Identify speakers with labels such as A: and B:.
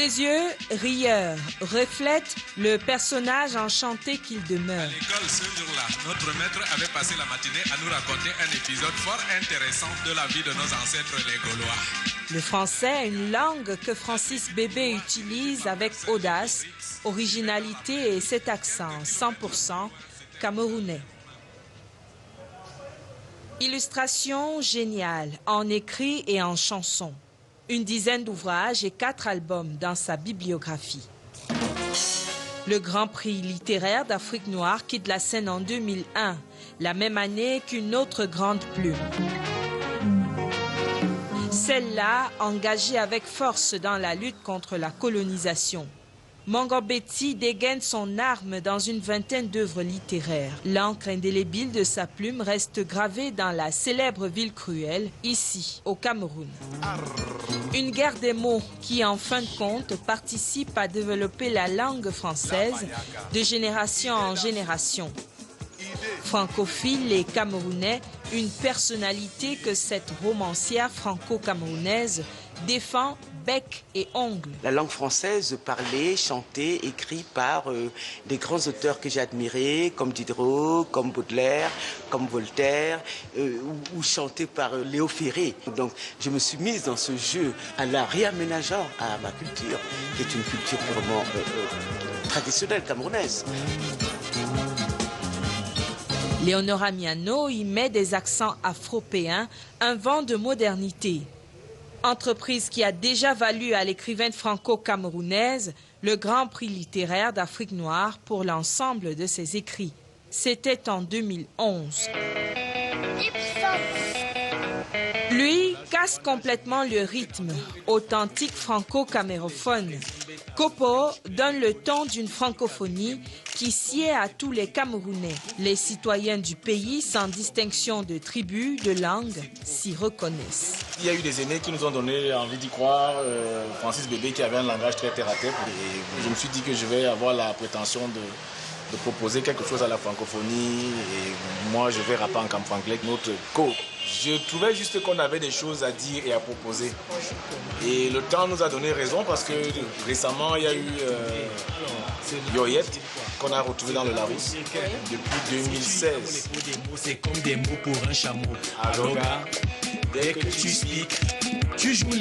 A: Ses yeux, rieurs, reflètent le personnage enchanté qu'il demeure.
B: À l'école, ce jour-là, notre maître avait passé la matinée à nous raconter un épisode fort intéressant de la vie de nos ancêtres les Gaulois.
A: Le français, une langue que Francis Bébé utilise avec audace, originalité et cet accent 100% camerounais. Illustration géniale, en écrit et en chanson. Une dizaine d'ouvrages et 4 albums dans sa bibliographie. Le Grand Prix littéraire d'Afrique noire quitte la scène en 2001, la même année qu'une autre grande plume. Celle-là engagée avec force dans la lutte contre la colonisation. Mangambeti dégaine son arme dans une vingtaine d'œuvres littéraires. L'encre indélébile de sa plume reste gravée dans la célèbre ville cruelle, ici, au Cameroun. Une guerre des mots qui, en fin de compte, participe à développer la langue française de génération en génération. Francophile et camerounais, une personnalité que cette romancière franco-camerounaise défend bec et ongle.
C: La langue française parlée, chantée, écrite par des grands auteurs que j'ai admirés, comme Diderot, comme Baudelaire, comme Voltaire, ou chantée par Léo Ferré. Donc je me suis mise dans ce jeu en la réaménageant à ma culture, qui est une culture purement traditionnelle camerounaise.
A: Léonora Miano y met des accents afropéens, un vent de modernité. Entreprise qui a déjà valu à l'écrivaine franco-camerounaise le Grand Prix littéraire d'Afrique noire pour l'ensemble de ses écrits. C'était en 2011. Lui casse complètement le rythme, authentique franco-camérophone. Kopo donne le ton d'une francophonie qui sied à tous les Camerounais. Les citoyens du pays, sans distinction de tribu, de langue, s'y reconnaissent.
D: Il y a eu des aînés qui nous ont donné envie d'y croire. Francis Bébé qui avait un langage très terre-à-terre. Et je me suis dit que je vais avoir la prétention de proposer quelque chose à la francophonie. Et moi, je vais rapper en camp-franglais notre co. Je trouvais juste qu'on avait des choses à dire et à proposer. Et le temps nous a donné raison parce que récemment, il y a eu Yoyette qu'on a retrouvé dans le Larousse depuis 2016.
E: C'est comme des mots pour un chameau.
D: Alors,
E: dès que tu expliques, tu joues